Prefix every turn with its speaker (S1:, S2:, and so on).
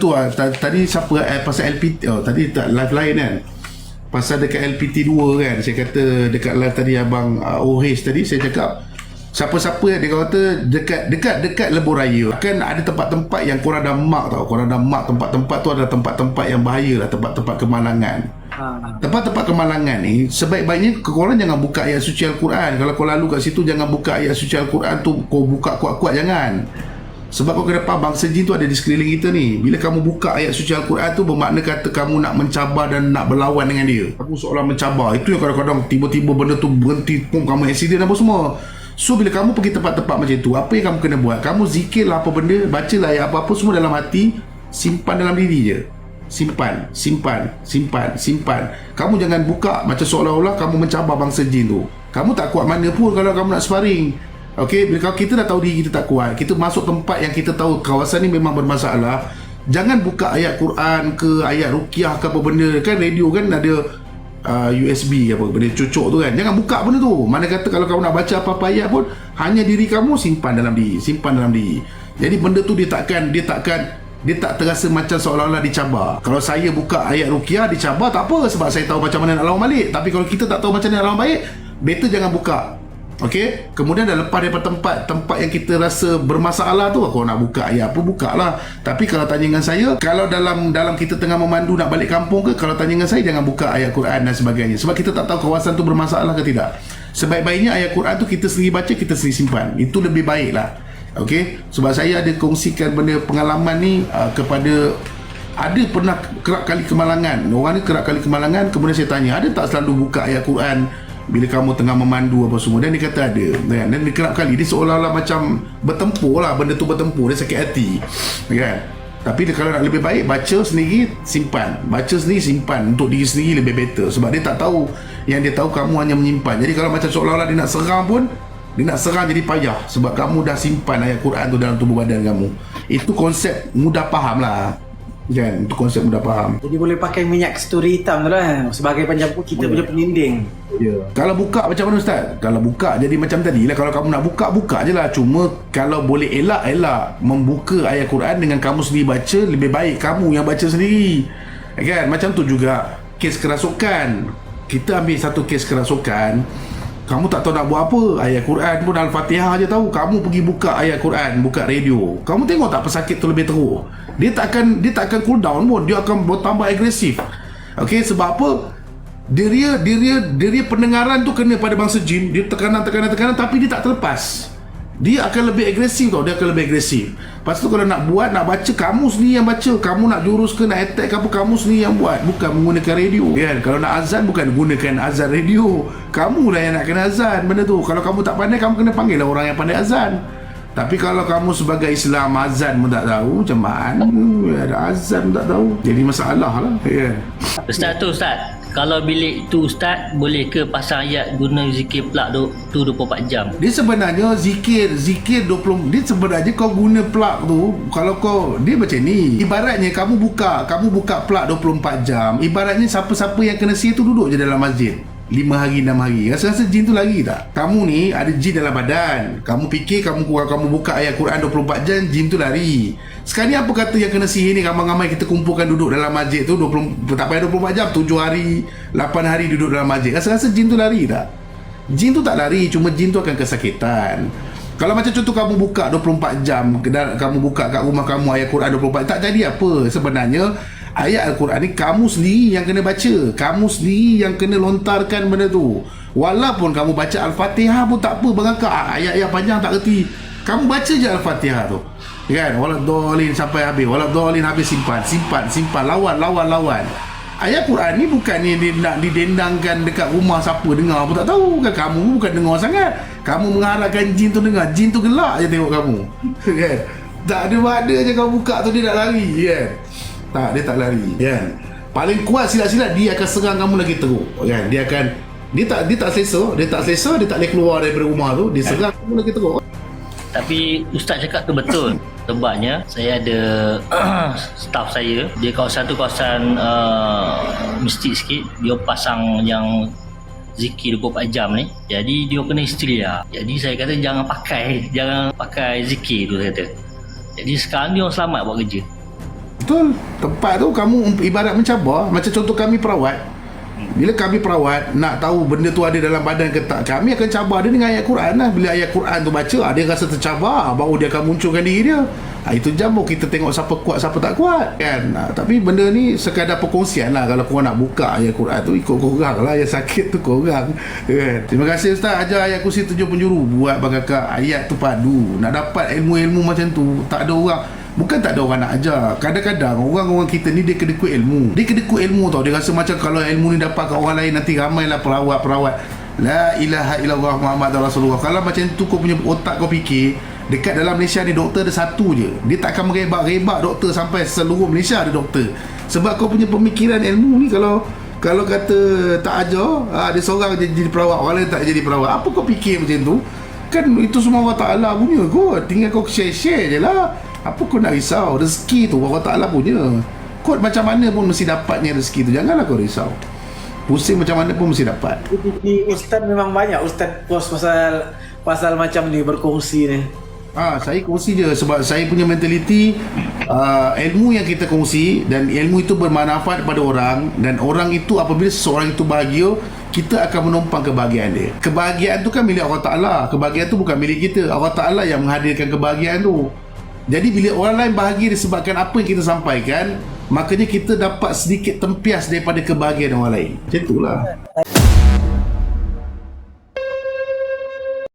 S1: Tu lah, tadi siapa pasal LPT, tadi tak live lain kan, pasal dekat LPT 2 kan, saya kata dekat live tadi abang OH tadi saya cakap siapa-siapa yang dia kata dekat Lebuh Raya kan ada tempat-tempat yang korang dah mark tau, korang dah mark tempat-tempat tu adalah tempat-tempat yang bahaya lah, tempat-tempat kemalangan. Tempat-tempat kemalangan ni sebaik-baiknya korang jangan buka ayat suci Al-Quran. Kalau kau lalu kat situ jangan buka ayat suci Al-Quran tu, kau buka kuat-kuat jangan. Sebab kau kena faham bangsa jin tu ada di sekeliling kita ni. Bila kamu buka ayat suci Al-Quran tu bermakna kata kamu nak mencabar dan nak berlawan dengan dia. Kamu seolah mencabar. Itu yang kadang-kadang tiba-tiba benda tu berhenti, pun kamu accident apa semua. So bila kamu pergi tempat-tempat macam tu, apa yang kamu kena buat? Kamu zikirlah apa benda, bacalah ayat apa-apa semua dalam hati, simpan dalam diri je. Simpan. Kamu jangan buka macam seolah-olah kamu mencabar bangsa jin tu. Kamu tak kuat mana pun kalau kamu nak sparring. Okey, bila kita dah tahu diri kita tak kuat, kita masuk tempat yang kita tahu kawasan ni memang bermasalah, jangan buka ayat Quran ke ayat ruqyah ke apa benda. Kan radio kan ada USB apa benda cucuk tu kan, jangan buka benda tu. Mana kata kalau kamu nak baca apa-apa ayat pun, hanya diri kamu simpan dalam diri. Jadi benda tu dia tak terasa macam seolah-olah dicabar. Kalau saya buka ayat ruqyah dicabar tak apa, sebab saya tahu macam mana nak lawan balik. Tapi kalau kita tak tahu macam mana nak lawan balik, better jangan buka. Okey, kemudian dah lepas daripada tempat yang kita rasa bermasalah tu, kalau nak buka ayat apa bukalah. Tapi kalau tanya dengan saya, kalau dalam kita tengah memandu nak balik kampung ke, kalau tanya dengan saya jangan buka ayat Quran dan sebagainya, sebab kita tak tahu kawasan tu bermasalah ke tidak. Sebaik-baiknya ayat Quran tu kita sendiri baca, kita sendiri simpan. Itu lebih baiklah. Okey, sebab saya ada kongsikan benda pengalaman ni kepada ada pernah kerap kali kemalangan. Orang ni kerap kali kemalangan, kemudian saya tanya, ada tak selalu buka ayat Quran bila kamu tengah memandu apa semua? Dan dia kata ada. Dan dia kerap kali dia seolah-olah macam bertempur lah, benda tu bertempur, dia sakit hati kan. Tapi dia kalau nak lebih baik, baca sendiri simpan, untuk diri sendiri lebih better. Sebab dia tak tahu, yang dia tahu kamu hanya menyimpan. Jadi kalau macam seolah-olah dia nak serang pun, dia nak serang jadi payah, sebab kamu dah simpan ayat Quran tu dalam tubuh badan kamu. Itu konsep mudah faham lah kan, itu konsep mudah faham.
S2: Jadi boleh pakai minyak kasturi hitam tu lah sebagai pencampur kita punya peninding.
S1: Ya. Kalau buka macam mana Ustaz? Kalau buka jadi macam tadi lah, kalau kamu nak buka je lah. Cuma kalau boleh elak membuka ayat Quran dengan kamu sendiri baca, lebih baik kamu yang baca sendiri kan. Macam tu juga kes kerasukan. Kita ambil satu kes kerasukan, kamu tak tahu nak buat apa, ayat Quran pun Al-Fatihah je tahu, kamu pergi buka ayat Quran, buka radio, kamu tengok tak pesakit tu lebih teruk. Dia tak akan cool down pun, dia akan bertambah agresif. Okey, sebab apa? Dia pendengaran tu kena pada bangsa jin, dia tekanan tapi dia tak terlepas. Dia akan lebih agresif tau, Lepas tu kalau nak baca, kamu sendiri yang baca. Kamu nak jurus ke, nak attack ke apa, kamu sendiri yang buat, bukan menggunakan radio kan. Kalau nak azan, bukan gunakan azan radio, kamu lah yang nak kena azan benda tu. Kalau kamu tak pandai, kamu kena panggil lah orang yang pandai azan. Tapi kalau kamu sebagai Islam azan pun tak tahu, macam mana ada azan pun tak tahu, jadi masalah lah kan.
S3: Ustaz, kalau bilik tu Ustaz, boleh ke pasang ayat guna zikir plug tu 24 jam?
S1: Dia sebenarnya zikir 20, dia sebenarnya kau guna plug tu, kalau kau, dia macam ni, ibaratnya kamu buka plug 24 jam, ibaratnya siapa-siapa yang kena sihir tu duduk je dalam masjid 5 hari 6 hari, rasa-rasa jin tu lari tak? Kamu ni ada jin dalam badan, kamu fikir kamu buka ayat Quran 24 jam, jin tu lari. Sekarang ni apa kata yang kena sihir ni, ramai-ramai kita kumpulkan duduk dalam masjid tu 20, tak payah 24 jam, 7 hari 8 hari duduk dalam masjid, rasa-rasa jin tu lari tak? Jin tu tak lari, cuma jin tu akan kesakitan. Kalau macam contoh kamu buka 24 jam, kamu buka kat rumah kamu ayat Quran 24, tak jadi apa. Sebenarnya ayat Al-Quran ni kamu sendiri yang kena baca, kamu sendiri yang kena lontarkan benda tu. Walaupun kamu baca Al-Fatihah pun tak apa, berangkat ayat-ayat panjang tak erti, kamu baca je Al-Fatihah tu kan, waladhdallin sampai habis, waladhdallin habis, simpan, lawan. Ayat Quran ni bukannya dia nak didendangkan dekat rumah, siapa dengar pun tak tahu kan. Kamu bukan dengar sangat, kamu mengharapkan jin tu dengar, jin tu gelak je tengok kamu kan. Tak ada je kau buka tu dia nak lari kan. Tak, dia tak lari kan. Paling kuat silat-silat dia akan serang kamu lagi teruk kan. Dia tak selesa, dia tak boleh keluar daripada rumah tu, dia serang kamu lagi teruk.
S3: Tapi Ustaz cakap tu betul. Sebabnya saya ada staff saya, dia kawasan tu kawasan mistik sikit, dia pasang yang zikir 24 jam ni. Jadi dia kena histeria. Jadi saya kata jangan pakai zikir tu, saya kata. Jadi sekarang dia orang selamat buat kerja.
S1: Betul. Tempat tu kamu ibarat mencabar. Macam contoh kami perawat. Bila kami perawat nak tahu benda tu ada dalam badan ke tak, kami akan cabar dia dengan ayat Quran lah. Bila ayat Quran tu baca, dia rasa tercabar, baru dia akan munculkan diri dia. Itu jambu kita tengok siapa kuat siapa tak kuat kan. Tapi benda ni sekadar perkongsian lah. Kalau korang nak buka ayat Quran tu, ikut korang lah. Yang sakit tu korang kan. Terima kasih Ustaz. Ajar ayat kursi 7 penjuru. Buat bagakak ayat tu padu. Nak dapat ilmu-ilmu macam tu, tak ada orang. Bukan tak ada orang nak ajar. Kadang-kadang orang-orang kita ni dia kedekut ilmu. Dia kedekut ilmu tau. Dia rasa macam kalau ilmu ni dapat kat orang lain, nanti ramailah perawat-perawat. La ilaha illallah Muhammad Rasulullah. Kalau macam tu kau punya otak kau fikir, dekat dalam Malaysia ni doktor ada satu je. Dia tak akan merebak-rebak doktor sampai seluruh Malaysia ada doktor. Sebab kau punya pemikiran ilmu ni kalau kata tak ajar, dia seorang je jadi perawat, orang lain tak jadi perawat. Apa kau fikir macam tu? Kan itu semua Allah Ta'ala punya kot. Tinggal kau share-share je lah. Apa kau nak risau? Rezeki tu Allah Ta'ala punya. Kau macam mana pun mesti dapatnya rezeki tu. Janganlah kau risau. Pusing macam mana pun mesti dapat.
S2: Di Ustaz memang banyak Ustaz post pasal macam ni, berkongsi ni.
S1: Saya kongsi je sebab saya punya mentaliti, ilmu yang kita kongsi dan ilmu itu bermanfaat pada orang, dan orang itu apabila seseorang itu bahagia, kita akan menumpang kebahagiaan dia. Kebahagiaan tu kan milik Allah Ta'ala. Kebahagiaan tu bukan milik kita. Allah Ta'ala yang menghadirkan kebahagiaan tu. Jadi bila orang lain bahagia disebabkan apa yang kita sampaikan, makanya kita dapat sedikit tempias daripada kebahagiaan orang lain. Macam itulah.